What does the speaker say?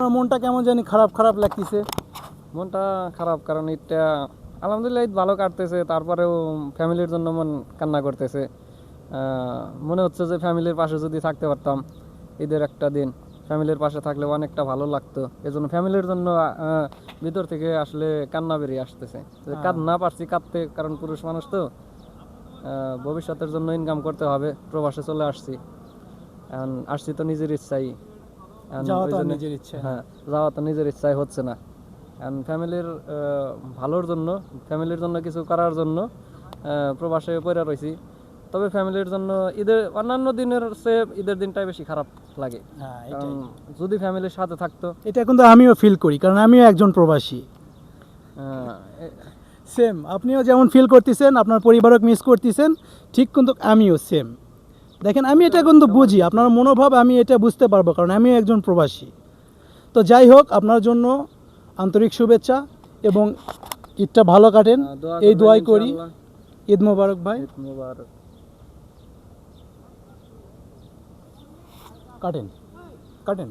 আপনার মনটা কেমন জানি খারাপ খারাপ লাগতেছে? মনটা খারাপ, কারণ ঈদটা আলহামদুলিল্লাহ ঈদ ভালো কাটতেছে, তারপরেও ফ্যামিলির জন্য মন কান্না করতেছে। মনে হচ্ছে যে ফ্যামিলির পাশে যদি থাকতে পারতাম ঈদের একটা দিন, ফ্যামিলির পাশে থাকলে অনেকটা ভালো লাগতো। এজন্য ফ্যামিলির জন্য ভিতর থেকে আসলে কান্না বেরিয়ে আসতেছে। না পারছি কাঁদতে, কারণ পুরুষ মানুষ তো, ভবিষ্যতের জন্য ইনকাম করতে হবে। প্রবাসে চলে আসছি, এখন আসছি তো নিজের ইচ্ছাই। যাওয়া তো আর নিজের ইচ্ছে না। হ্যাঁ, যাওয়া তো নিজের ইচ্ছাই হচ্ছে না। এখন ফ্যামিলির ভালোর জন্য, ফ্যামিলির জন্য কিছু করার জন্য প্রবাসে পড়ে রয়েছি। তবে ফ্যামিলির জন্য ঈদের অন্যান্য দিনের চেয়ে ঈদের দিনটাই বেশি খারাপ লাগে। হ্যাঁ, কারণ এটাই। যদি ফ্যামিলির সাথে থাকতো। এটা কিন্তু আমিও ফিল করি, কারণ আমিও একজন প্রবাসী। এ- সেম, আপনিও যেমন ফিল করতেছেন, আপনার পরিবারক মিস করতেছেন, ঠিক কিন্তু আমিও সেম। দেখেন, আমি এটা কিন্তু বুঝি, আপনার মনোভাব আমি এটা বুঝতে পারবো, কারণ আমিও একজন প্রবাসী। তো যাই হোক, আপনার জন্য আন্তরিক শুভেচ্ছা এবং ঈদটা ভালো কাটেন, এই করবেন দোয়াই করি। ইনশাআল্লাহ। ঈদ মোবারক ভাই। ঈদ মোবারক। কাটেন কাটেন।